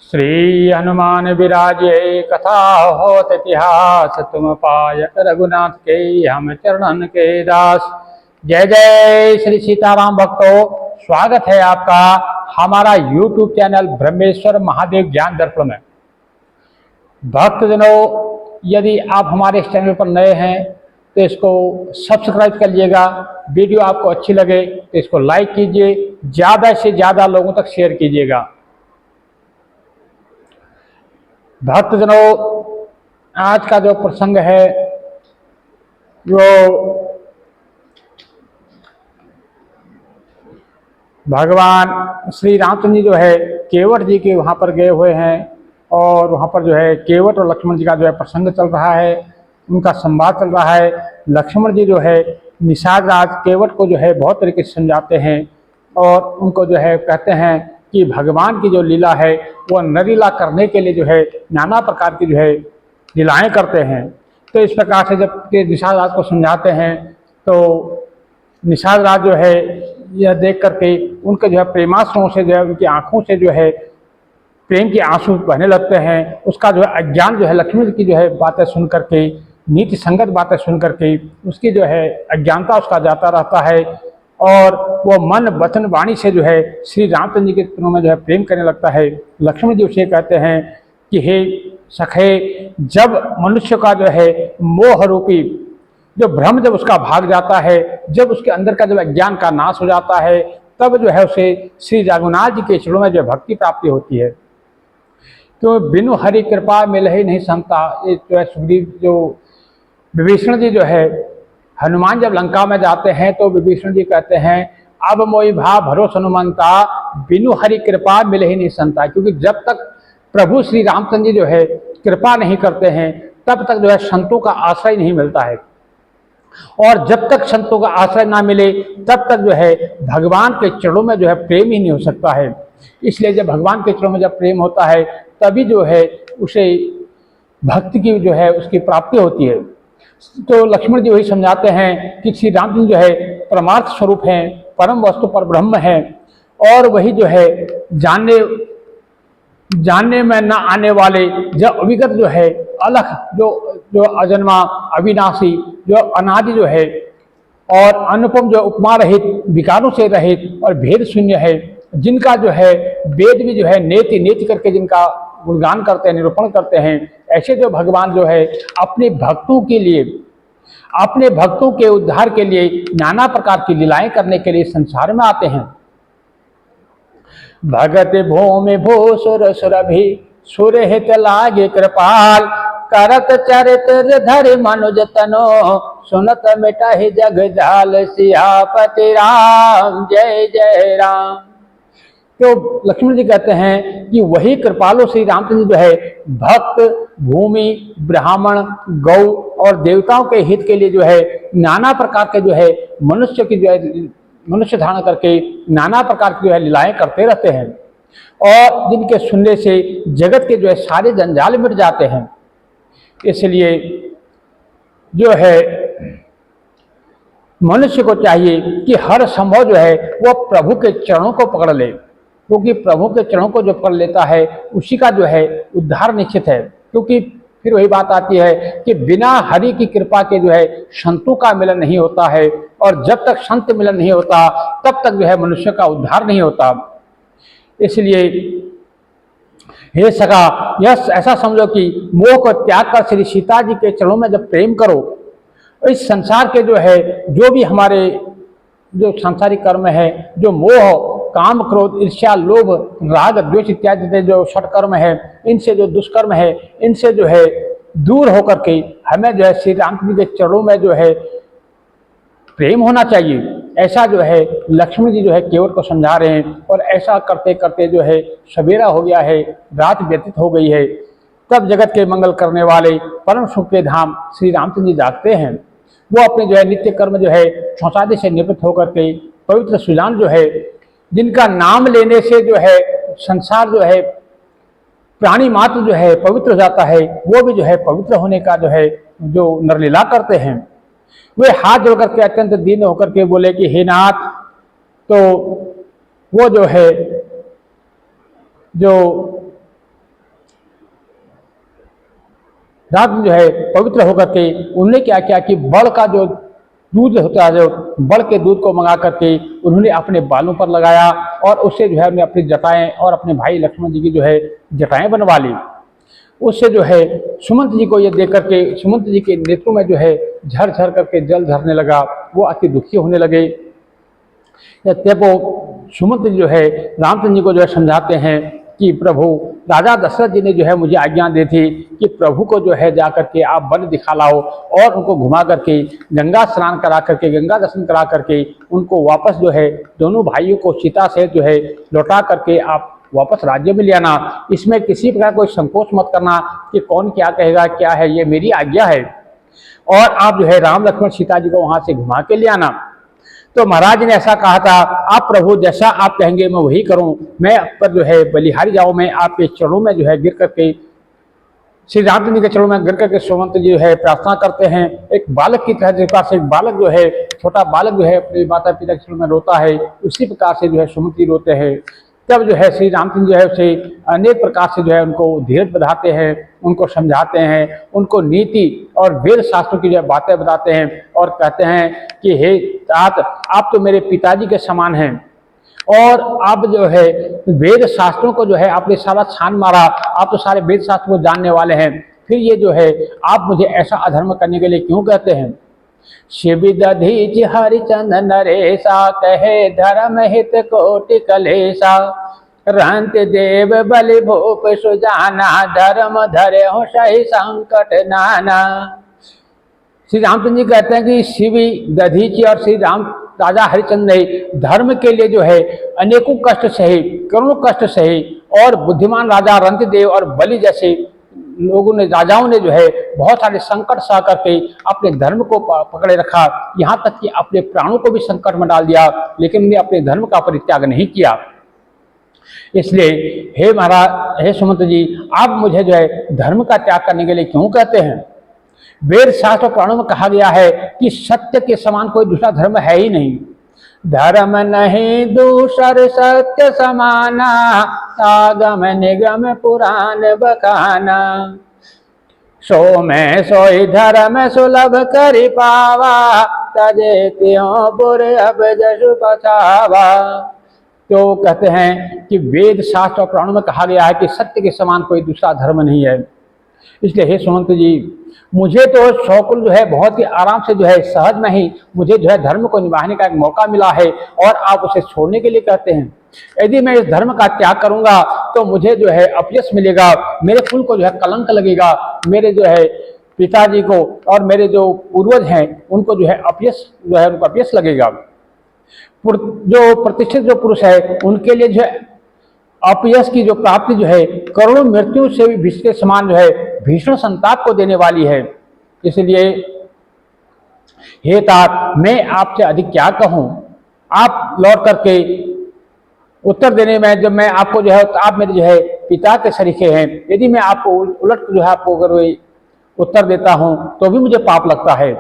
श्री हनुमान विराजे कथा होत इतिहास। तुम पायक रघुनाथ के हम चरणन के दास। जय जय श्री सीताराम भक्तों, स्वागत है आपका हमारा YouTube चैनल ब्रह्मेश्वर महादेव ज्ञान दर्पण में। भक्तजनों, यदि आप हमारे इस चैनल पर नए हैं तो इसको सब्सक्राइब कर लीजिएगा। वीडियो आपको अच्छी लगे तो इसको लाइक कीजिए, ज़्यादा से ज़्यादा लोगों तक शेयर कीजिएगा। भक्तजनों, आज का जो प्रसंग है वो भगवान श्री रामचंद्र जी जो है केवट जी के वहाँ पर गए हुए हैं और वहाँ पर जो है केवट और लक्ष्मण जी का जो है प्रसंग चल रहा है, उनका संवाद चल रहा है। लक्ष्मण जी जो है निषाद राज केवट को जो है बहुत तरीके से समझाते हैं और उनको जो है कहते हैं कि भगवान की जो लीला है वो नरीला करने के लिए जो है नाना प्रकार की जो है लीलाएं करते हैं। तो इस प्रकार से जब निषाद राज को समझाते हैं तो निषाद राज जो है यह देख करके उनके जो है प्रेमाश्रुओं से जो है उनकी आंखों से जो है प्रेम के आंसू बहने लगते हैं। उसका जो है अज्ञान जो है लक्ष्मण जी की जो है बातें सुन करके, नीति संगत बातें सुन करके उसकी जो है अज्ञानता उसका जाता रहता है और वो मन वचन वाणी से जो है श्री रामचंद्र जी के चरणों में जो है प्रेम करने लगता है। लक्ष्मण जी उसे कहते हैं कि हे सखे, जब मनुष्य का जो है मोह रूपी जो भ्रम जब उसका भाग जाता है, जब उसके अंदर का जब अज्ञान का नाश हो जाता है, तब जो है उसे श्री रघुनाथ जी के चरणों में जो भक्ति प्राप्ति होती है। तो बिनु हरि कृपा मिल ही नहीं संता। ये जो है सुग्रीव जो विभीषण जी जो है हनुमान जब लंका में जाते हैं तो विभीषण जी कहते हैं अब मोई भा भरोस हनुमंता, बिनु हरि कृपा मिले ही नहीं संता। क्योंकि जब तक प्रभु श्री रामचंद्र जी जो है कृपा नहीं करते हैं तब तक जो है संतों का आश्रय नहीं मिलता है और जब तक संतों का आश्रय ना मिले तब तक जो है भगवान के चरणों में जो है प्रेम ही नहीं हो सकता है। इसलिए जब भगवान के चरणों में जब प्रेम होता है तभी जो है उसे भक्ति की जो है उसकी प्राप्ति होती है। तो लक्ष्मण जी वही समझाते हैं कि श्री रामचंद्र जो है परमार्थ स्वरूप हैं, परम वस्तु पर ब्रह्म है और वही जो है जानने में न आने वाले जो अविगत जो है अलख जो अजन्मा अविनाशी जो अनादि जो है और अनुपम जो उपमा रहित विकारों से रहित और भेद शून्य है, जिनका जो है वेद भी जो है नेति नेति करके जिनका गुणगान करते हैं, निरूपण करते हैं, ऐसे जो भगवान जो है अपने भक्तों के लिए, अपने भक्तों के उद्धार के लिए नाना प्रकार की लीलाएं करने के लिए संसार में आते हैं। भगत भूमि भूसुर सुरभि सुर हित लागे कृपाल, करत चरित्र धरि मनुज तनो, सुनत मिटहि जग जाल सियापति राम जय जय राम। तो लक्ष्मण जी कहते हैं कि वही कृपालु श्री रामचंद्र जो है भक्त, भूमि, ब्राह्मण, गौ और देवताओं के हित के लिए जो है नाना प्रकार के जो है मनुष्य की जो है मनुष्य धारण करके नाना प्रकार की जो है लीलाएं करते रहते हैं और जिनके सुनने से जगत के जो है सारे जंजाल मिट जाते हैं। इसलिए जो है मनुष्य को चाहिए कि हर संभव जो है वो प्रभु के चरणों को पकड़ ले, क्योंकि प्रभु के चरणों को जो पकड़ लेता है उसी का जो है उद्धार निश्चित है। क्योंकि फिर वही बात आती है कि बिना हरि की कृपा के जो है संतों का मिलन नहीं होता है और जब तक संत मिलन नहीं होता तब तक जो है मनुष्य का उद्धार नहीं होता। इसलिए हे सखा, यह ऐसा समझो कि मोह को त्याग कर श्री सीता जी के चरणों में जब प्रेम करो, इस संसार के जो है जो भी हमारे जो सांसारिक कर्म है, जो मोह, काम, क्रोध, ईर्ष्या, लोभ, राग, द्वेष इत्यादि जो षट कर्म है, इनसे जो दुष्कर्म है, इनसे जो है दूर होकर के हमें जो है श्री रामचंद्र के चरणों में जो है प्रेम होना चाहिए। ऐसा जो है लक्ष्मण जी जो है केवट को समझा रहे हैं और ऐसा करते करते जो है सवेरा हो गया है, रात व्यतीत हो गई है। तब जगत के मंगल करने वाले परम सुख के धाम श्री रामचंद्र जी जागते हैं। वो अपने जो है नित्य कर्म जो है शौचादि से निवृत्त होकर के पवित्र सुजान जो है, जिनका नाम लेने से जो है संसार जो है प्राणी मात्र जो है पवित्र हो जाता है, वो भी जो है पवित्र होने का जो है जो नरलीला करते हैं। वे हाथ जोड़ करके अत्यंत दीन होकर के बोले कि हे नाथ, तो वो जो है जो रात में जो है पवित्र होकर के उन्होंने क्या किया कि बड़ का जो दूध होता है, जो बड़ के दूध को मंगा करके उन्होंने अपने बालों पर लगाया और उससे जो है उन्हें अपनी जटाएं और अपने भाई लक्ष्मण जी की जो है जटाएं बनवा ली। उससे जो है सुमंत जी को ये देख करके सुमंत जी के नेत्रों में जो है झर झर करके जल झरने लगा, वो अति दुखी होने लगे। तब वो सुमंत जी जो है रामचंद्र जी को जो है समझाते हैं कि प्रभु, राजा दशरथ जी ने जो है मुझे आज्ञा दी थी कि प्रभु को जो है जाकर के आप वन दिखा लाओ और उनको घुमा करके गंगा स्नान करा करके गंगा दर्शन करा करके उनको वापस जो है दोनों भाइयों को सीता से जो है लौटा करके आप वापस राज्य में ले आना। इसमें किसी प्रकार कोई संकोच मत करना कि कौन क्या कहेगा, क्या है, ये मेरी आज्ञा है। और आप जो है राम लक्ष्मण सीता जी को वहां से घुमा के ले आना। तो महाराज ने ऐसा कहा था, आप प्रभु जैसा आप कहेंगे मैं वही करूं, मैं पर जो है बलिहारी जाऊं, मैं आपके चरणों में जो है गिर करके श्री रामचंद्र के चरणों में गिर करके सुमंत जी जो है प्रार्थना करते हैं। एक बालक की तरह, जिस प्रकार से एक बालक जो है, छोटा बालक जो है अपने माता पिता के चरणों में रोता है, उसी प्रकार से जो है सुमंत जी रोते हैं। तब जो है श्री रामचंद्र जो है उसे अनेक प्रकार से जो है उनको धीरज बधाते हैं, उनको समझाते हैं, उनको नीति और वेद शास्त्रों की जो है बातें बताते हैं और कहते हैं कि हे तात, आप तो मेरे पिताजी के समान हैं और आप जो है वेद शास्त्रों को जो है आपने सारा छान मारा, आप तो सारे वेद शास्त्रों को जानने वाले हैं, फिर ये जो है आप मुझे ऐसा अधर्म करने के लिए क्यों कहते हैं। शिव दधीच हरिचंद नरेशा, कहे धर्म हित कोटि कलेशा, रंत देव बलि भूप सुजाना, धर्म धरे हो सही संकट नाना। श्री रामचंद्र जी कहते हैं कि शिव दधीची और श्री राम राजा हरिचंद ने धर्म के लिए जो है अनेकों कष्ट सहे, करोड़ों कष्ट सहे और बुद्धिमान राजा रंतदेव और बलि जैसे लोगों ने, राजाओं ने जो है बहुत सारे संकट सह करके अपने धर्म को पकड़े रखा, यहाँ तक कि अपने प्राणों को भी संकट में डाल दिया, लेकिन उन्हें अपने धर्म का परित्याग नहीं किया। इसलिए हे महाराज, हे सुमंत जी, आप मुझे जो है धर्म का त्याग करने के लिए क्यों कहते हैं। वेद शास्त्र पुराणों में कहा गया है कि सत्य के समान कोई दूसरा धर्म है ही नहीं। धर्म नहीं दूसर सत्य समाना, आगम निगम पुराण बखाना, सो मैं सोई धर्म सुलभ करि पावा, तजे त्यों बुर अब जसु पछावा। तो कहते हैं कि वेद शास्त्र और पुराणों में कहा गया है कि सत्य के समान कोई दूसरा धर्म नहीं है। इसलिए हे सुमंत जी, मुझे तो शौकुल जो है बहुत ही आराम से जो है सहज में ही मुझे जो है धर्म को निभाने का एक मौका मिला है और आप उसे छोड़ने के लिए कहते हैं। यदि मैं इस धर्म का त्याग करूंगा तो मुझे जो है अपयश मिलेगा, मेरे कुल को जो है कलंक लगेगा, मेरे जो है पिताजी को और मेरे जो पूर्वज हैं उनको जो है अपयश जो है उनको अपयश लगेगा। जो प्रतिष्ठित जो पुरुष है उनके लिए जो है अपयश की जो प्राप्ति जो है करोड़ों मृत्यु से भी भीष्म के समान जो है भीषण संताप को देने वाली है। इसलिए हे तात, मैं आपसे अधिक क्या कहूं। आप लौट करके उत्तर देने में जब मैं आपको जो है, आप मेरे जो है पिता के सरीखे हैं, यदि मैं आपको उलट जो है आपको अगर उत्तर देता हूं तो भी मुझे पाप लगता है।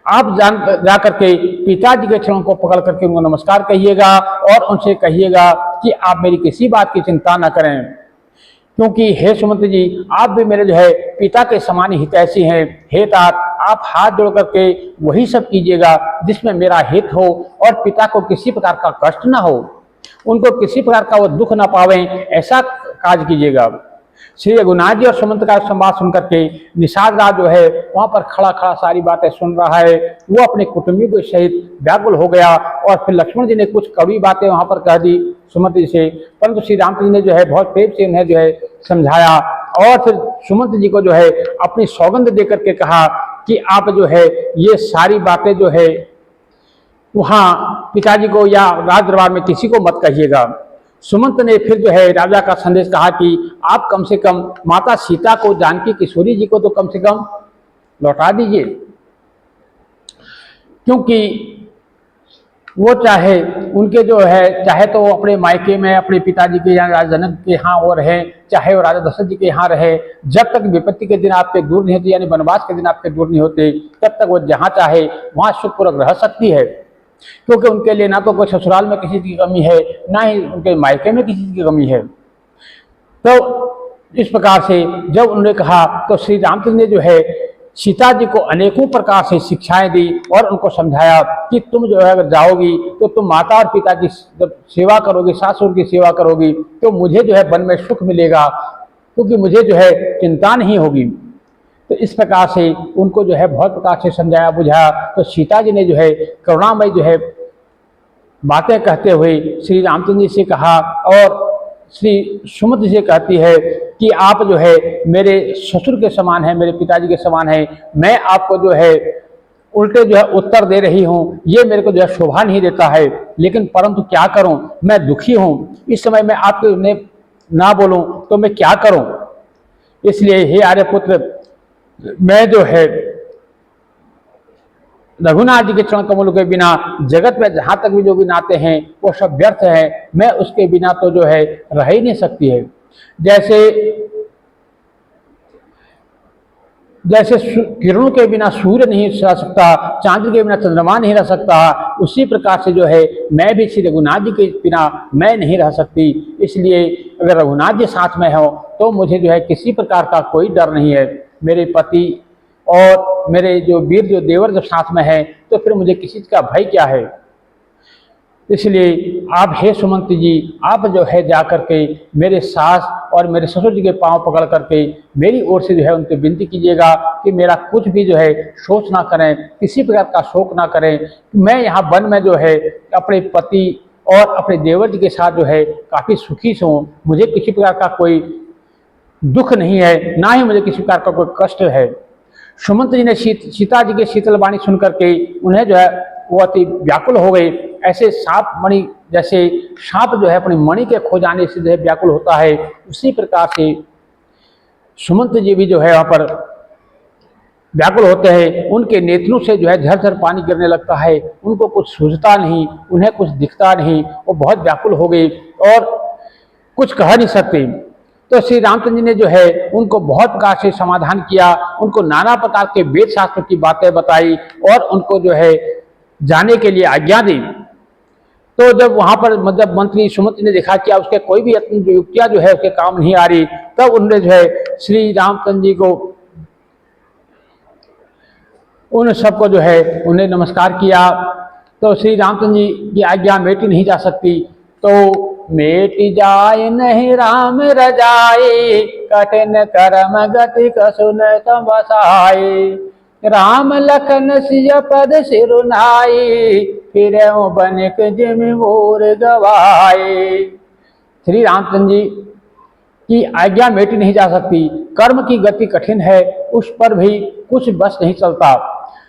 आप जा करके पिताजी के चरणों को पकड़ करके उनको नमस्कार कहिएगा और उनसे कहिएगा कि आप मेरी किसी बात की चिंता न करें, क्योंकि हे सुमंत जी, आप भी मेरे जो है पिता के समान हितैषी हैं। हे तात, आप हाथ जोड़ करके वही सब कीजिएगा जिसमें मेरा हित हो और पिता को किसी प्रकार का कष्ट ना हो, उनको किसी प्रकार का वो दुख ना पावे, ऐसा काज कीजिएगा। श्री रघुनाथ जी और सुमंत का संवाद सुनकर के निषाद राज जो है वहां पर खड़ा खड़ा सारी बातें सुन रहा है। वो अपने कुटुंबियों के सहित व्याकुल हो गया और फिर लक्ष्मण जी ने कुछ कड़वी बातें वहां पर कह दी सुमंत जी से, परंतु श्री रामचंद्र ने जो है बहुत प्रेम से उन्हें जो है समझाया और फिर सुमंत जी को जो है अपनी सौगंध दे करके कहा कि आप जो है ये सारी बातें जो है वहां पिताजी को या राज दरबार में किसी को मत कहिएगा। सुमंत ने फिर जो है राजा का संदेश कहा कि आप कम से कम माता सीता को, जानकी किशोरी जी को तो कम से कम लौटा दीजिए, क्योंकि वो चाहे उनके जो है, चाहे तो वो अपने मायके में अपने पिताजी के यहाँ राजा जनक के यहाँ और रहे, चाहे वो राजा दशरथ जी के यहाँ रहे, जब तक विपत्ति के दिन आपके दूर नहीं होते, यानी वनवास के दिन आपके दूर नहीं होते, तब तक वो जहाँ चाहे वहाँ सुखपूर्वक रह सकती है, क्योंकि उनके लिए ना तो कोई ससुराल में किसी चीज की कमी है, ना ही उनके मायके में किसी चीज की कमी है। तो इस प्रकार से जब उन्होंने कहा तो श्री रामचंद्र ने जो है सीता जी को अनेकों प्रकार से शिक्षाएं दी और उनको समझाया कि तुम जो है अगर जाओगी तो तुम माता और पिता की जब सेवा करोगी, सासुर की सेवा करोगी, तो मुझे जो है वन में सुख मिलेगा, क्योंकि मुझे जो है चिंता नहीं होगी। तो इस प्रकार से उनको जो है बहुत प्रकार से समझाया बुझाया। तो सीता जी ने जो है करुणामय जो है बातें कहते हुए श्री रामचंद्र जी से कहा और श्री सुमति से कहती है कि आप जो है मेरे ससुर के समान है, मेरे पिताजी के समान है, मैं आपको जो है उल्टे जो है उत्तर दे रही हूँ, ये मेरे को जो है शोभा नहीं देता है, लेकिन परंतु क्या करूँ, मैं दुखी हूँ, इस समय मैं आपके ना बोलूँ तो मैं क्या करूँ। इसलिए हे आर्यपुत्र, मैं जो है रघुनाथ जी के चरण कमलों के बिना जगत में जहां तक भी जो भी नाते हैं वो सब व्यर्थ है, मैं उसके बिना तो जो है रह ही नहीं सकती है। जैसे किरणों के बिना सूर्य नहीं रह सकता, चांद के बिना चंद्रमा नहीं रह सकता, उसी प्रकार से जो है मैं भी श्री रघुनाथ जी के बिना मैं नहीं रह सकती। इसलिए अगर रघुनाथ जी साथ में हो तो मुझे जो है किसी प्रकार का कोई डर नहीं है। मेरे पति और मेरे जो वीर जो देवर जब साथ में है तो फिर मुझे किसी का भय क्या है। इसलिए आप हे सुमंत जी, आप जो है जा करके मेरे सास और मेरे ससुर जी के पांव पकड़ करके मेरी ओर से जो है उनसे विनती कीजिएगा कि मेरा कुछ भी जो है सोच ना करें, किसी प्रकार का शोक ना करें। मैं यहाँ वन में जो है अपने पति और अपने देवर जी के साथ जो है काफ़ी सुखी से हूँ, मुझे किसी प्रकार का कोई दुख नहीं है, ना ही मुझे किसी प्रकार का कोई कष्ट है। सुमंत जी ने सीता जी की शीतल वाणी सुन करके उन्हें जो है वो अति व्याकुल हो गए। ऐसे सांप मणि जैसे सांप जो है अपनी मणि के खो जाने से जो है व्याकुल होता है, उसी प्रकार से सुमंत जी भी जो है वहाँ पर व्याकुल होते हैं। उनके नेत्रों से जो है झरझर पानी गिरने लगता है, उनको कुछ सूझता नहीं, उन्हें कुछ दिखता नहीं, वो बहुत व्याकुल हो गई और कुछ कह नहीं सकते। तो श्री रामचंद्र जी ने जो है उनको बहुत प्रकार से समाधान किया, उनको नाना प्रकार के वेद शास्त्र की बातें बताई और उनको जो है जाने के लिए आज्ञा दी। तो जब वहां पर मतलब मंत्री सुमंत ने देखा कि उसके कोई भी युक्तियां जो है उसके काम नहीं आ रही, तब उन्होंने जो है श्री रामचंद्र जी को उन सबको जो है उन्हें नमस्कार किया। तो श्री रामचंद्र जी की आज्ञा मेटी नहीं जा सकती, तो मेट जाए नहीं राम रजाए, कठिन कर्म गति कसुन तमसाए, राम लखन सिय पद सिरुनाई, फिर बनिक जिम मोर गवाए। श्री रामचंद्र जी की आज्ञा मेटी नहीं जा सकती, कर्म की गति कठिन है, उस पर भी कुछ बस नहीं चलता।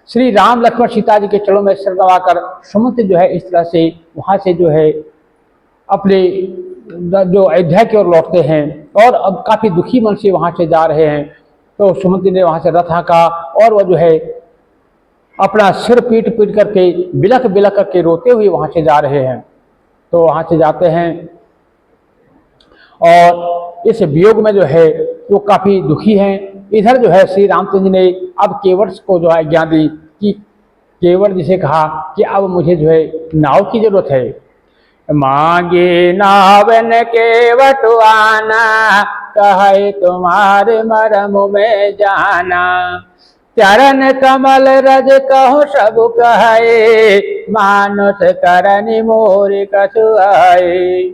श्री राम लक्ष्मण सीता जी के चरणों में सिर दबाकर सुमंत जो है इस तरह से वहां से जो है अपने जो अयोध्या की ओर लौटते हैं और अब काफी दुखी मन से वहां से जा रहे हैं। तो सुमंत ने वहां से रथ हाँका और वह जो है अपना सिर पीट पीट करके बिलख बिलख करके रोते हुए वहां से जा रहे हैं। तो वहां से जाते हैं और इस वियोग में जो है वो काफी दुखी हैं। इधर जो है श्री रामचंद्र ने अब केवट को जो है आज्ञा दी कि केवट जिसे कहा कि अब मुझे जो है नाव की जरूरत है। मांगे नावन केवट आना, कहे तुम्हारे मरम में जाना, चरण कमल रज कहो सब कहे, मानुष करनि मोर कसुआए,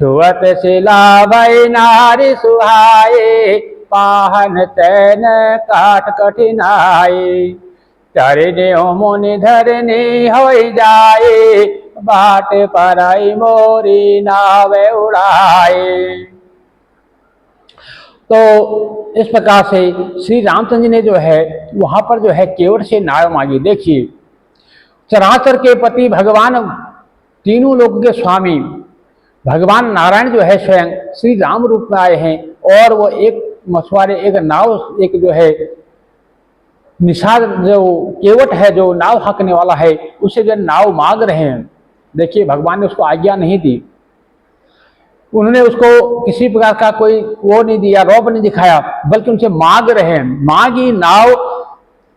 छुअत शिला भई नारी सुहाए, पाहन तैन काट कठिनाई, चरने मुनि धरनी हो जाए, बाट पराई मोरी नावे उड़ाए। तो इस प्रकार से श्री रामचंद्र जी ने जो है वहां पर जो है केवट से नाव मांगी। देखिए, चराचर के पति भगवान, तीनों लोक के स्वामी भगवान नारायण जो है स्वयं श्री राम रूप में आए हैं और वो एक मछुआरे, एक नाव, एक जो है निषाद जो केवट है जो नाव हाँकने वाला है, उसे जो नाव मांग रहे हैं। देखिए, भगवान ने उसको आज्ञा नहीं दी, उन्होंने उसको किसी प्रकार का कोई वो नहीं दिया, रौब नहीं दिखाया, बल्कि उनसे मांग रहे हैं। मांगी नाव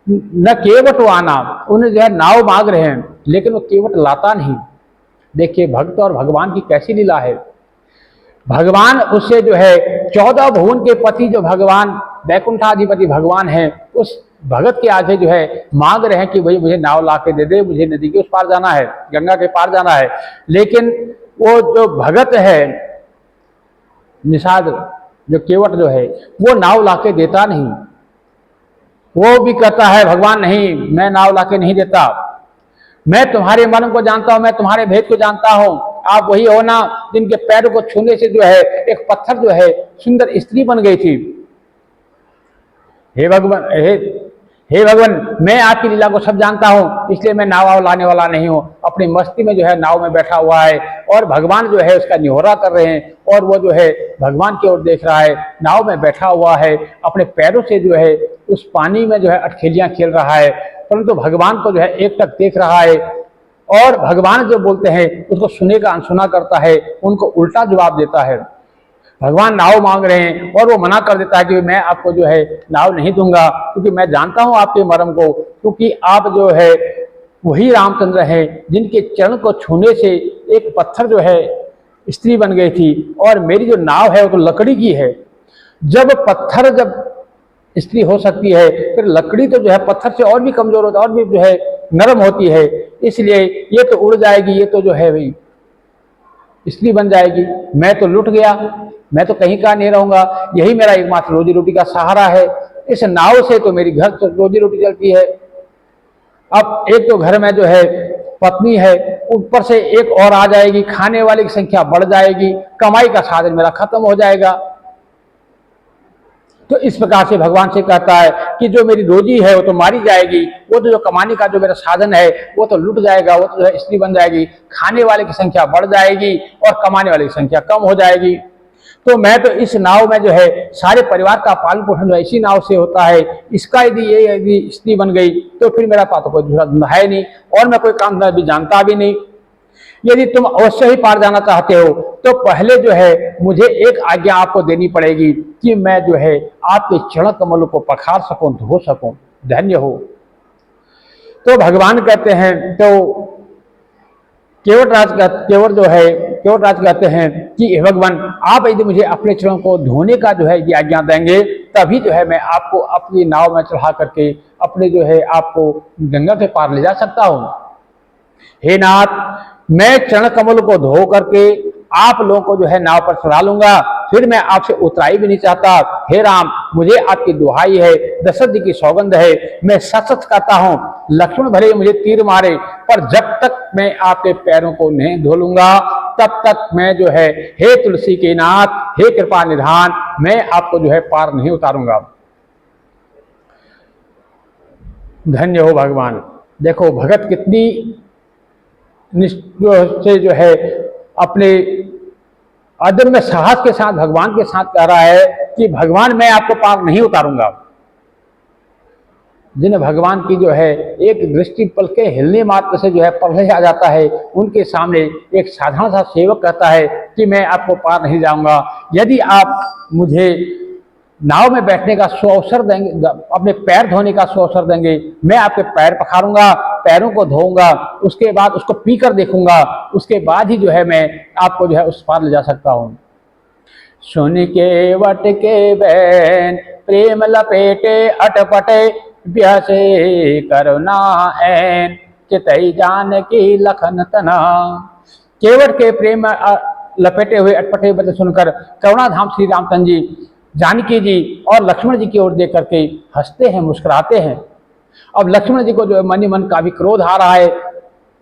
न केवट आना, उन्हें जो है नाव मांग रहे हैं, लेकिन वो केवट लाता नहीं। देखिए, भक्त और भगवान की कैसी लीला है। भगवान उससे जो है 14 भुवन के पति जो भगवान वैकुंठाधिपति भगवान है, उस भगत के आगे जो है मांग रहे हैं कि भाई मुझे नाव ला के दे दे, मुझे नदी के उस पार जाना है, गंगा के पार जाना है। लेकिन वो जो भगत है निषाद, जो केवट जो है, वो नाव ला के देता नहीं। वो भी कहता है भगवान नहीं, मैं नाव ला के नहीं देता, मैं तुम्हारे मन को जानता हूं, मैं तुम्हारे भेद को जानता हूं। आप वही हो ना जिनके पैरों को छूने से जो है एक पत्थर जो है सुंदर स्त्री बन गई थी। हे भगवान, हे भगवान, मैं आपकी लीला को सब जानता हूं, इसलिए मैं नाव लाने वाला नहीं हूं। अपनी मस्ती में जो है नाव में बैठा हुआ है और भगवान जो है उसका निहोरा कर रहे हैं, और वो जो है भगवान की ओर देख रहा है, नाव में बैठा हुआ है, अपने पैरों से जो है उस पानी में जो है अटखेलियां खेल रहा है, परंतु भगवान को जो है एकटक देख रहा है। और भगवान जो बोलते हैं उसको सुने का अनसुना करता है, उनको उल्टा जवाब देता है। भगवान नाव मांग रहे हैं और वो मना कर देता है कि मैं आपको जो है नाव नहीं दूंगा, क्योंकि मैं जानता हूं आपके मर्म को, क्योंकि आप जो है वही रामचंद्र हैं जिनके चरण को छूने से एक पत्थर जो है स्त्री बन गई थी, और मेरी जो नाव है वो तो लकड़ी की है। जब पत्थर जब स्त्री हो सकती है, फिर लकड़ी तो जो है पत्थर से और भी कमजोर होता है, और भी जो है नरम होती है, इसलिए ये तो उड़ जाएगी, ये तो जो है भाई स्त्री बन जाएगी। मैं तो लुट गया, मैं तो कहीं का नहीं रहूंगा, यही मेरा एकमात्र रोजी रोटी का सहारा है, इस नाव से तो मेरी घर रोजी रोटी चलती है। अब एक तो घर में जो है पत्नी है, ऊपर से एक और आ जाएगी, खाने वाले की संख्या बढ़ जाएगी, कमाई का साधन मेरा खत्म हो जाएगा। तो इस प्रकार से भगवान से कहता है कि जो मेरी रोजी है वो तो मारी जाएगी, वो तो जो कमाने का जो मेरा साधन है वो तो लुट जाएगा, वो तो जो है स्त्री बन जाएगी, खाने वाले की संख्या बढ़ जाएगी और कमाने वाले की संख्या कम हो जाएगी। तो मैं तो इस नाव में जो है सारे परिवार का पालन पोषण जो है इसी नाव से होता है, इसका यदि स्त्री बन गई तो फिर मेरा पास तो कोई दूसरा धंधा है नहीं, और मैं कोई काम भी जानता भी नहीं। यदि तुम अवश्य ही पार जाना चाहते हो तो पहले जो है मुझे एक आज्ञा आपको देनी पड़ेगी कि मैं जो है आपके चरण कमलों को पखार सकूं, धो सकूं, धन्य हो। तो भगवान कहते हैं, तो केवट जो है केवटराज कहते हैं कि हे भगवान, आप यदि मुझे अपने चरणों को धोने का जो है ये आज्ञा देंगे, तभी जो है मैं आपको अपनी नाव में चढ़ा करके अपने जो है आपको गंगा के पार ले जा सकता हूं। हे नाथ, मैं चरण कमल को धो करके आप लोगों को जो है नाव पर चढ़ा लूंगा, फिर मैं आपसे उतराई भी नहीं चाहता। हे राम, मुझे आपकी दुहाई है, दशरथ जी की सौगंध है, मैं सच सच कहता हूं, लक्ष्मण भले मुझे तीर मारे, पर जब तक मैं आपके पैरों को नहीं धो लूंगा तब तक मैं जो है, हे तुलसी के नाथ, हे कृपा निधान, मैं आपको जो है पार नहीं उतारूंगा। धन्य हो भगवान। देखो भगत कितनी से जो है अपने अदम्य साहस के साथ भगवान के साथ कह रहा है कि भगवान मैं आपको पार नहीं उतारूंगा। जिन्हें भगवान की जो है एक दृष्टि पल के हिलने मात्र से जो है प्रलय आ जाता है, उनके सामने एक साधारण सा सेवक कहता है कि मैं आपको पार नहीं जाऊंगा, यदि आप मुझे नाव में बैठने का सुअवसर देंगे, अपने पैर धोने का सुअवसर देंगे, मैं आपके पैर पखारूंगा, पैरों को धोऊंगा, उसके बाद उसको पीकर देखूंगा, उसके बाद ही जो है मैं आपको जो है उस पार ले जा सकता हूं। सुन के वट के बैन प्रेम लपेटे अटपटे, ब्यासे करुणा ऐन चितई जान की लखन तना। केवट के प्रेम लपेटे हुए अटपटे बच्चे सुनकर करुणाधाम श्री रामचंद्र जी जानकी जी और लक्ष्मण जी की ओर देख करके हंसते हैं, मुस्कुराते हैं। अब लक्ष्मण जी को जो है मन ही मन का भी क्रोध आ रहा है।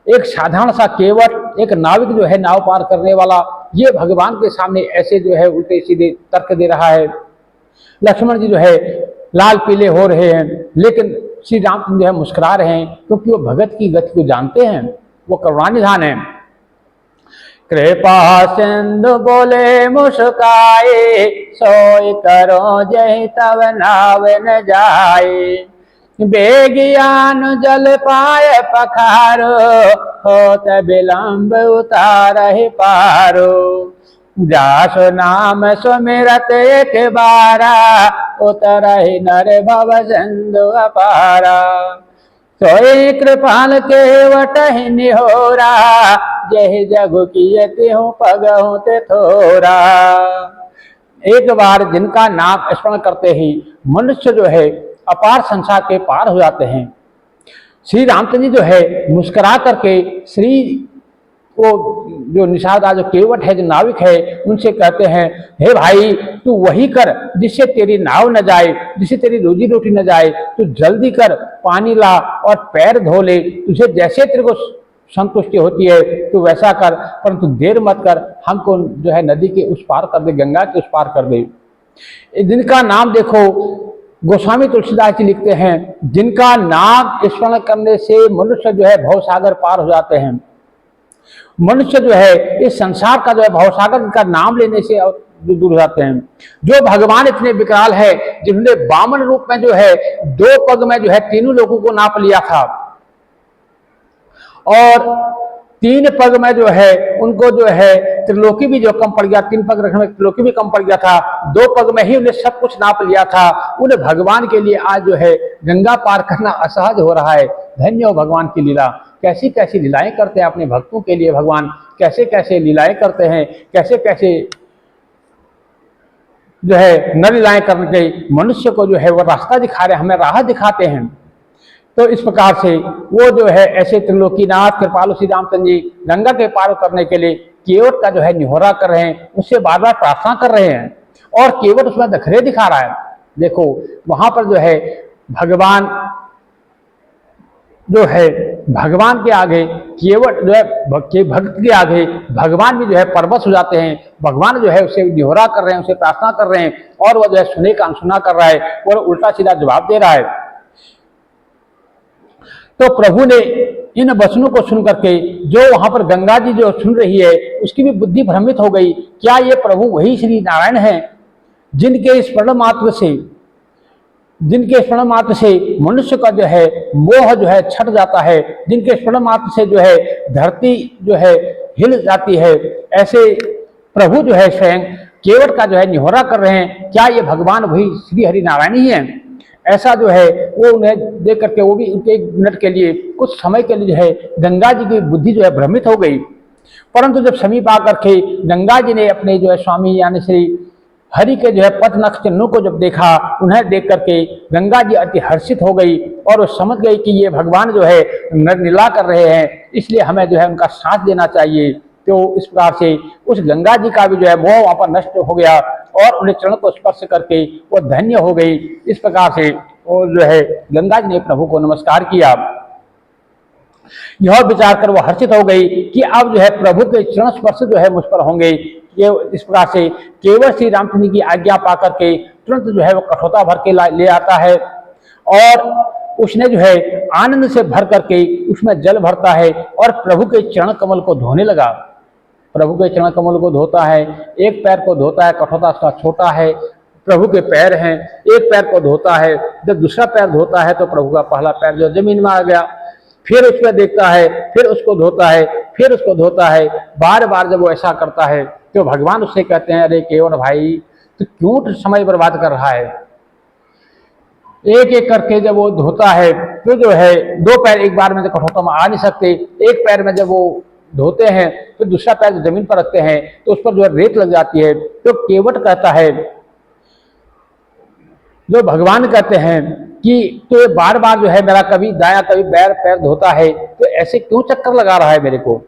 एक साधारण सा केवट, एक नाविक जो है नाव पार करने वाला, ये भगवान के सामने ऐसे जो है उल्टे सीधे तर्क दे रहा है। लक्ष्मण जी जो है लाल पीले हो रहे हैं, लेकिन श्री रामचंद्र जो है मुस्कुरा रहे हैं, क्योंकि वो भगत की गति को जानते हैं, वो करुणानिधान है। कृपा सिंधु बोले मुस्काए, सोई करो जय तब नाव न जाए। बेगियान जल पाए पखारो, होत विलंब उतारहि पारो। जासु नाम सुमिरत एक बारा, उतरहि नर भव सिंधु अपारा। सोई कृपाल केवट निहोरा, जय जग की हूँ पग होते थोरा। एक बार जिनका नाम स्मरण करते ही मनुष्य जो है अपार संसार के पार हो जाते हैं। श्री रामचंद्र जी जो है मुस्कुरा करके श्री वो जो निषादा जो केवट है, जो नाविक है, उनसे कहते हैं, हे भाई तू वही कर जिससे तेरी नाव न जाए, जिससे तेरी रोजी रोटी न जाए। तू जल्दी कर, पानी ला और पैर धो ले, तुझे जैसे तेरे को संतुष्टि होती है तो वैसा कर, परंतु देर मत कर, हमको जो है नदी के उस पार कर दे, गंगा के उस पार कर दे। जिनका नाम देखो, गोस्वामी तुलसीदास जी लिखते हैं, जिनका नाम स्मरण करने से मनुष्य जो है भवसागर पार हो जाते हैं। मनुष्य जो है इस संसार का जो है भवसागर का नाम लेने से दूर हो जाते हैं। जो भगवान इतने विकराल है, जिन्होंने वामन रूप में जो है 2 पग में जो है तीनों लोगों को नाप लिया था, और 3 पग में जो है उनको जो है त्रिलोकी भी जो कम पड़ गया, 3 पग रखने में त्रिलोकी भी कम पड़ गया था, 2 पग में ही उन्हें सब कुछ नाप लिया था। उन्हें भगवान के लिए आज जो है गंगा पार करना असहज हो रहा है। धन्य हो भगवान की लीला, कैसी कैसी लीलाएं करते हैं अपने भक्तों के लिए भगवान, कैसे कैसे लीलाएं करते हैं, कैसे कैसे जो है न लीलाएं करके मनुष्य को जो है वो रास्ता दिखा रहे हैं, हमें राह दिखाते हैं। तो इस प्रकार से वो जो है ऐसे त्रिलोकीनाथ कृपालु श्री रामचंद्र जी गंगा के पार करने के लिए केवट का जो है निहोरा कर रहे हैं, उससे बार बार प्रार्थना कर रहे हैं, और केवट उसमें नखरे दिखा रहा है। देखो वहां पर जो है भगवान जो है, भगवान के आगे केवट जो है भक्त के आगे भगवान भी जो है परवश हो जाते हैं। भगवान जो है उसे निहोरा कर रहे हैं, उसे प्रार्थना कर रहे हैं, और वह जो है सुने का अनसुना कर रहा है और उल्टा सीधा जवाब दे रहा है। तो प्रभु ने इन वचनों को सुन करके, जो वहां पर गंगा जी जो सुन रही है उसकी भी बुद्धि भ्रमित हो गई। क्या ये प्रभु वही श्री नारायण हैं जिनके स्मरण मात्र से मनुष्य का जो है मोह जो है छट जाता है, जिनके स्मरण मात्र से जो है धरती जो है हिल जाती है। ऐसे प्रभु जो है स्वयं केवट का जो है निहोरा कर रहे हैं। क्या ये भगवान वही श्री हरि नारायण ही हैं? ऐसा जो है वो उन्हें देख करके, वो भी उनके 1 मिनट के लिए, कुछ समय के लिए जो है गंगा जी की बुद्धि जो है भ्रमित हो गई। परंतु जब समीप आकर के गंगा जी ने अपने जो है स्वामी यानी श्री हरि के जो है पथ नख चिन्हों को जब देखा, उन्हें देख करके गंगा जी अति हर्षित हो गई और वो समझ गई कि ये भगवान जो है लीला कर रहे हैं, इसलिए हमें जो है उनका साथ देना चाहिए। तो इस प्रकार से उस गंगा जी का भी जो है मोह वहां पर नष्ट हो गया और उन्हें चरण को स्पर्श करके वो धन्य हो गई। इस प्रकार से वो जो है गंगा जी ने प्रभु को नमस्कार किया। यह विचार कर वो हर्षित हो गई कि अब जो है प्रभु के चरण स्पर्श जो है मुझ पर होंगे। ये इस प्रकार से केवल श्री रामचंद्र की आज्ञा पाकर के तुरंत जो है वो कठोता भर के ले आता है, और उसने जो है आनंद से भर करके उसमें जल भरता है और प्रभु के चरण कमल को धोने लगा। प्रभु के चरण कमल को धोता है, एक पैर को धोता है, कठोता उसका छोटा है, प्रभु के पैर हैं, एक पैर को धोता है। जब दूसरा पैर धोता है तो प्रभु का पहला पैर जो जमीन में आ गया, फिर उस पर देखता है, फिर उसको धोता है, फिर उसको धोता है। बार बार जब वो ऐसा करता है तो भगवान उससे कहते हैं, अरे केवट भाई तो क्यों समय बर्बाद कर रहा है? एक एक करके जब वो धोता है तो जो है 2 पैर एक बार में तो कठोता में आ नहीं सकते। एक पैर में जब वो धोते हैं तो दूसरा पैर जमीन पर रखते हैं तो उस पर जो है रेत लग जाती है। तो केवट कहता है, जो भगवान कहते हैं कि तो ये बार बार जो है मेरा कभी दाया कभी पैर धोता है, तो ऐसे क्यों चक्कर लगा रहा है मेरे को?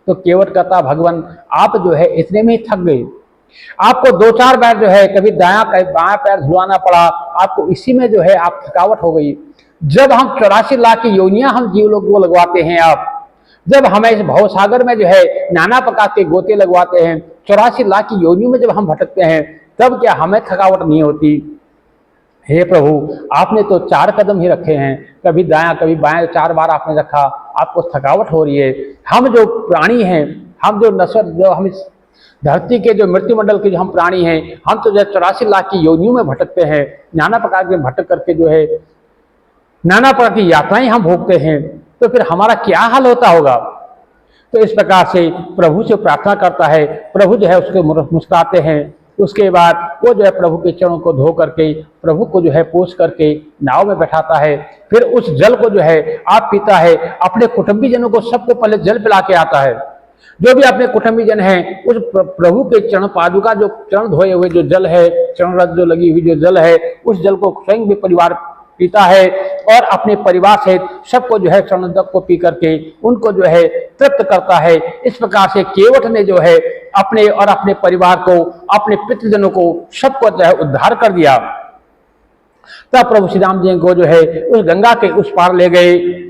तो केवट कहता, भगवान आप जो है इतने में ही थक गए, आपको 2-4 बार जो है कभी दाया कभी बायां पैर धुलाना पड़ा, आपको इसी में जो है आप थकावट हो गई। जब हम 84 लाख की योनियां हम जीव लोग को लगवाते हैं, आप जब हमें इस भवसागर में जो है नाना प्रकार के गोते लगवाते हैं, 84 लाख की योनियों में जब हम भटकते हैं, तब क्या हमें थकावट नहीं होती? हे प्रभु, आपने तो 4 कदम ही रखे हैं, कभी दायां कभी बायां 4 बार आपने रखा, आपको थकावट हो रही है। हम जो प्राणी हैं, हम जो नश्वर, जो हम इस धरती के जो मृत्यु मंडल के जो हम प्राणी हैं, हम तो जो 84 लाख की योनियों में भटकते हैं, नाना प्रकार के भटक करके जो है नाना प्रकार की यात्राएं हम भोगते हैं, तो फिर हमारा क्या हाल होता होगा? तो इस प्रकार से प्रभु से प्रार्थना करता है, प्रभु जो है उसके मुस्कुराते हैं। उसके बाद वो जो है प्रभु के चरणों को धो करके प्रभु को जो है पोंछ करके नाव में बैठाता है। फिर उस जल को जो है आप पीता है, अपने कुटुंबीजनों को सबको पहले जल पिला के आता है। जो भी अपने कुटुंबी जन हैं उस प्रभु के चरण पादुका, जो चरण धोए हुए जो जल है, चरण रज जो लगी हुई जो जल है, उस जल को स्वयं भी परिवार पीता है और अपने परिवार सहित सबको जो है चरण जल को पी करके उनको जो है तृप्त करता है। इस प्रकार से केवट ने जो है अपने और अपने परिवार को, अपने पितृजनों को, सबको जो है उद्धार कर दिया। तब प्रभु श्री राम जी को जो है उस गंगा के उस पार ले गए।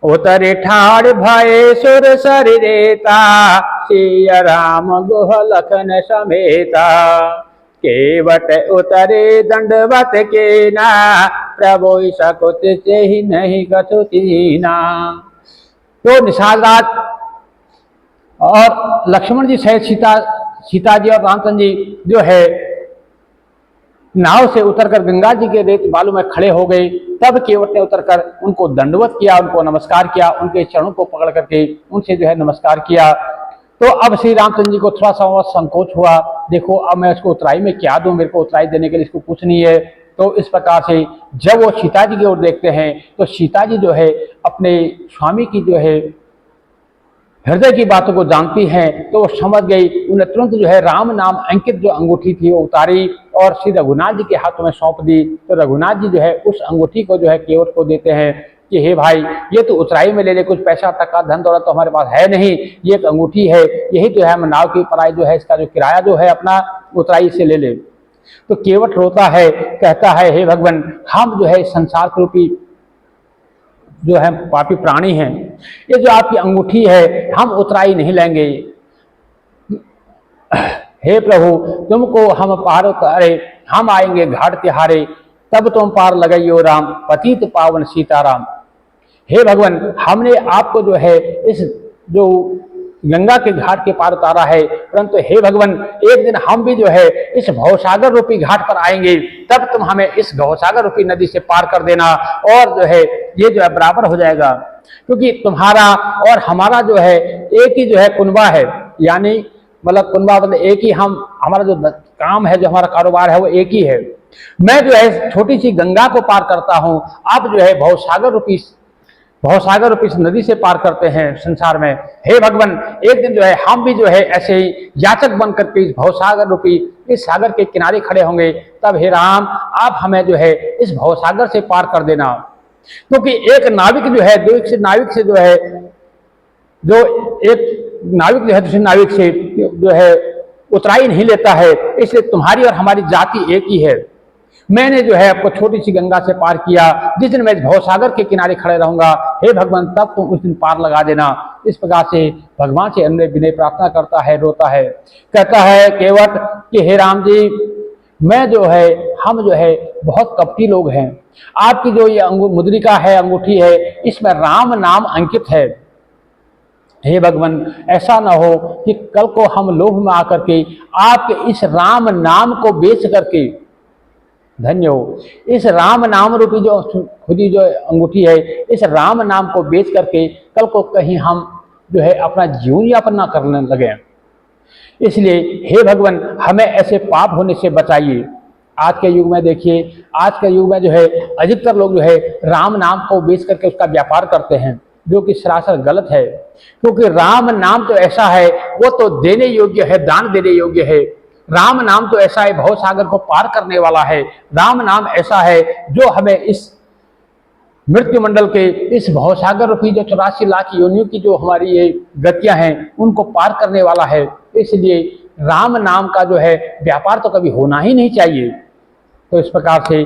उतरे ठाड़ भये सुर सरि रेता, सिया राम गुह लखन समेता। केवट उतरे दंडवत के ना, प्रभु सकुत से ही नहीं कछु कीना। तो निषाद रात और लक्ष्मण जी सहित सीता जी और रामचंद्र जी जो है नाव से उतरकर गंगा जी के रेत बालू में खड़े हो गए। तब केवट ने उतरकर उनको दंडवत किया, उनको नमस्कार किया, उनके चरणों को पकड़ करके उनसे जो है नमस्कार किया। तो अब श्री रामचंद्र जी को थोड़ा सा संकोच हुआ, देखो अब मैं उसको उतराई में क्या दूं, मेरे को उतराई देने के लिए इसको कुछ नहीं है। तो इस प्रकार से जब वो सीता जी की ओर देखते हैं तो सीता जी जो है अपने स्वामी की जो है हृदय की बातों को जानती हैं, तो वो समझ गई। उन्हें तुरंत जो है राम नाम अंकित जो अंगूठी थी वो उतारी और श्री रघुनाथ जी के हाथों में सौंप दी। तो रघुनाथ जी जो है उस अंगूठी को जो है केवट को देते हैं कि हे भाई, ये तो उतराई में ले ले, कुछ पैसा टका धन दौलत तो हमारे पास है नहीं, ये एक अंगूठी है, यही तो है हम नाव की पराई जो है इसका जो किराया जो है अपना उतराई से ले ले। तो केवट रोता है, कहता है हे भगवान, हम जो है संसार रूपी जो है पापी प्राणी हैं, ये जो आपकी अंगूठी है हम उतराई नहीं लेंगे। हे प्रभु, तुमको हम पार उतारे, हम आएंगे घाट तिहारे, तब तुम पार लगाइयो राम, पतित पावन सीताराम। हे भगवान, हमने आपको जो है इस जो गंगा के घाट के पार उतारा है, परंतु हे भगवान एक दिन हम भी जो है इस भवसागर रूपी घाट पर आएंगे, तब तुम हमें इस भवसागर रूपी नदी से पार कर देना और जो है ये जो है बराबर हो जाएगा। क्योंकि तुम्हारा और हमारा जो है एक ही जो है कुनबा है, यानी मतलब कुनबा मतलब एक ही, हम हमारा जो काम है, जो हमारा कारोबार है वो एक ही है। मैं जो है छोटी सी गंगा को पार करता हूँ, आप जो है भवसागर रूपी इस नदी से पार करते हैं संसार में। हे भगवान, एक दिन जो है हम भी जो है ऐसे ही याचक बन करके इस भवसागर रूपी इस सागर के किनारे खड़े होंगे, तब हे राम आप हमें जो है इस भवसागर से पार कर देना। क्योंकि एक नाविक जो है दूसरे नाविक से दूसरे नाविक से जो है उतराई नहीं लेता है, इसलिए तुम्हारी और हमारी जाति एक ही है। मैंने जो है आपको छोटी सी गंगा से पार किया, जिस दिन मैं भवसागर के किनारे खड़े रहूंगा, हे भगवान तब तुम उस दिन पार लगा देना। इस प्रकार से भगवान से अन्य विनय प्रार्थना करता है, रोता है, कहता है केवट कि हे राम जी, मैं जो है हम जो है बहुत कपटी लोग हैं, आपकी जो ये मुद्रिका है, अंगूठी है, इसमें राम नाम अंकित है। हे भगवान, ऐसा ना हो कि कल को हम लोभ में आकर के आपके इस राम नाम को बेच करके, धन्य हो, इस राम नाम रूपी जो खुदी जो अंगूठी है, इस राम नाम को बेच करके कल को कहीं हम जो है अपना जीवन यापन ना करने लगे। इसलिए हे भगवान हमें ऐसे पाप होने से बचाइए। आज के युग में देखिए, आज के युग में जो है अधिकतर लोग जो है राम नाम को बेच करके उसका व्यापार करते हैं, जो कि सरासर गलत है। क्योंकि राम नाम तो ऐसा है, वो तो देने योग्य है, दान देने योग्य है। राम नाम तो ऐसा है, भवसागर को पार करने वाला है। राम नाम ऐसा है जो हमें इस मृत्यु मंडल के इस भवसागर रूपी जो 84 लाख योनियों की जो हमारी ये गतियां हैं उनको पार करने वाला है। इसलिए राम नाम का जो है व्यापार तो कभी होना ही नहीं चाहिए। तो इस प्रकार से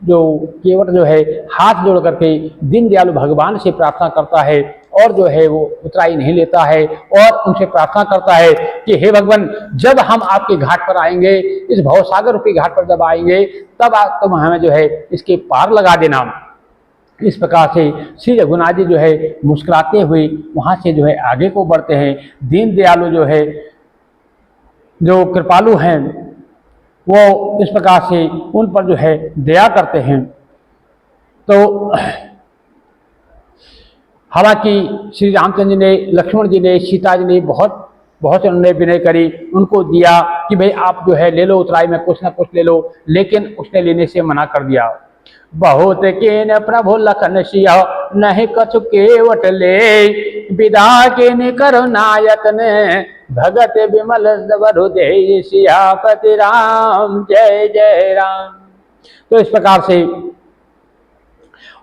जो केवट जो है हाथ जोड़ करके दीन दयालु भगवान से प्रार्थना करता है और जो है वो उतराई नहीं लेता है और उनसे प्रार्थना करता है कि हे भगवान, जब हम आपके घाट पर आएंगे, इस भवसागर रूपी घाट पर जब आएंगे, तब आप तुम हमें जो है इसके पार लगा देना। इस प्रकार से श्री रघुनाथ जी जो है मुस्कुराते हुए वहाँ से जो है आगे को बढ़ते हैं। दीन दयालु जो है, जो कृपालु हैं, वो इस प्रकार से उन पर जो है दया करते हैं। तो हालांकि श्री रामचंद्र जी ने, लक्ष्मण जी ने, सीता जी ने बहुत उन्होंने विनय करी, उनको दिया कि भाई आप जो है ले लो, उतराई में कुछ ना कुछ ले लो, लेकिन उसने लेने से मना कर दिया। बहुत के न प्रभु लखन सिया, नहीं कछु केवट ले, विदा के करुणायतन भगत विमल हृदय सियापति राम जय जय राम। तो इस प्रकार से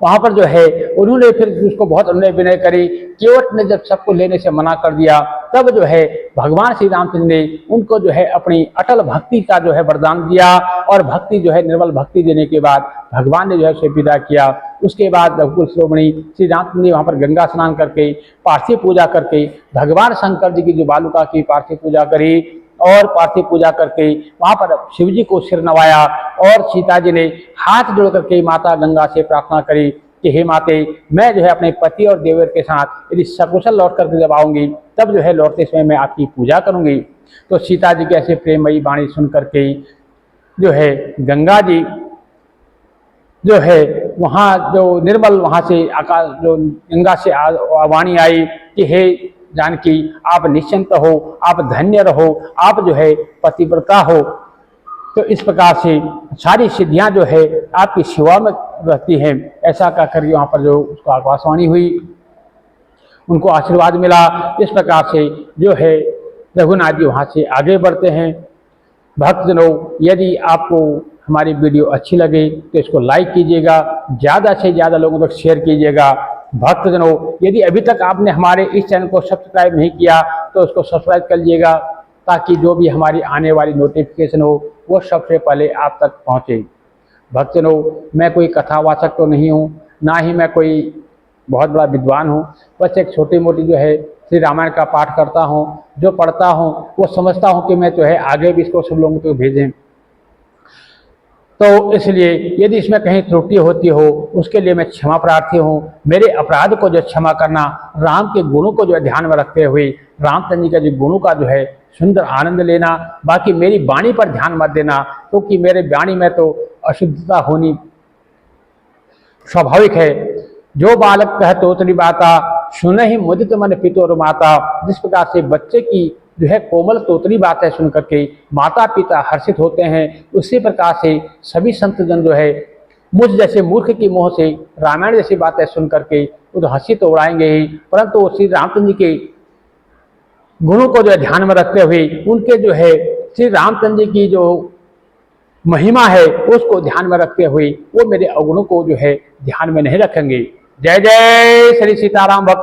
वहां पर जो है उन्होंने फिर उसको बहुत उन्नय विनय करी। केवट ने जब सबको लेने से मना कर दिया तब जो है भगवान श्री रामचंद्र ने उनको जो है अपनी अटल भक्ति का जो है वरदान दिया, और भक्ति जो है निर्मल भक्ति देने के बाद भगवान ने जो है उसे विदा किया। उसके बाद रघुकुल शिरोमणि श्री रामचंद्र ने वहाँ पर गंगा स्नान करके पार्थिव पूजा करके भगवान शंकर जी की जो बालुका की पार्थिव पूजा करी, और पार्थिव पूजा करके वहाँ पर शिव जी को सिर नवाया, और सीता जी ने हाथ जोड़ करके माता गंगा से प्रार्थना करी कि हे माते, मैं जो है अपने पति और देवर के साथ यदि सकुशल लौट करके जब आऊँगी तब जो है लौटते समय मैं आपकी पूजा करूँगी। तो सीता जी के ऐसे प्रेममयी वाणी सुन करके जो है गंगा जी जो है वहाँ जो निर्मल वहाँ से आकाश जो गंगा से वाणी आई कि हे जानकी, आप निश्चिंत हो, आप धन्य रहो, आप जो है पतिव्रता हो। तो इस प्रकार से सारी सिद्धियां जो है आपकी सेवा में रहती हैं। ऐसा कहकर वहाँ पर जो उसको आकाशवाणी हुई, उनको आशीर्वाद मिला। इस प्रकार से जो है रघुनाथ जी वहाँ से आगे बढ़ते हैं। भक्तजनों, यदि आपको हमारी वीडियो अच्छी लगे तो इसको लाइक कीजिएगा, ज़्यादा से ज़्यादा लोगों तक शेयर कीजिएगा। भक्तजनों, यदि अभी तक आपने हमारे इस चैनल को सब्सक्राइब नहीं किया तो उसको सब्सक्राइब कर लीजिएगा, ताकि जो भी हमारी आने वाली नोटिफिकेशन हो वो सबसे पहले आप तक पहुँचे। भक्तजनों, मैं कोई कथावाचक तो नहीं हूँ, ना ही मैं कोई बहुत बड़ा विद्वान हूँ। बस एक छोटी मोटी जो है श्री रामायण का पाठ करता हूँ, जो पढ़ता हूँ वो समझता हूँ कि मैं जो है आगे भी इसको सब लोगों को भेजें। तो इसलिए यदि इसमें कहीं त्रुटि होती हो उसके लिए मैं क्षमा प्रार्थी हूँ। मेरे अपराध को जो क्षमा करना, राम के गुणों को जो ध्यान में रखते हुए रामचंद्र जी के जो गुणों का जो है सुंदर आनंद लेना। बाकी मेरी वाणी पर ध्यान मत देना, क्योंकि मेरे वाणी में तो अशुद्धता होनी स्वाभाविक है। जो बालक कह तोतरी बाता, सुन ही मुदित मन पितोर माता। जिस प्रकार से बच्चे की जो है कोमल तोतरी बातें सुन करके माता पिता हर्षित होते हैं, उसी प्रकार से सभी संत जन जो है मुझ जैसे मूर्ख की मुँह से रामायण जैसी बातें सुन करके वो तो हंसी तो उड़ाएंगे ही, परंतु श्री रामचंद्र जी के गुणों को जो है ध्यान में रखते हुए उनके जो है श्री रामचंद्र जी की जो महिमा है उसको ध्यान में रखते हुए वो मेरे अवगुणों को जो है ध्यान में नहीं रखेंगे। जय जय श्री सीताराम भक्त।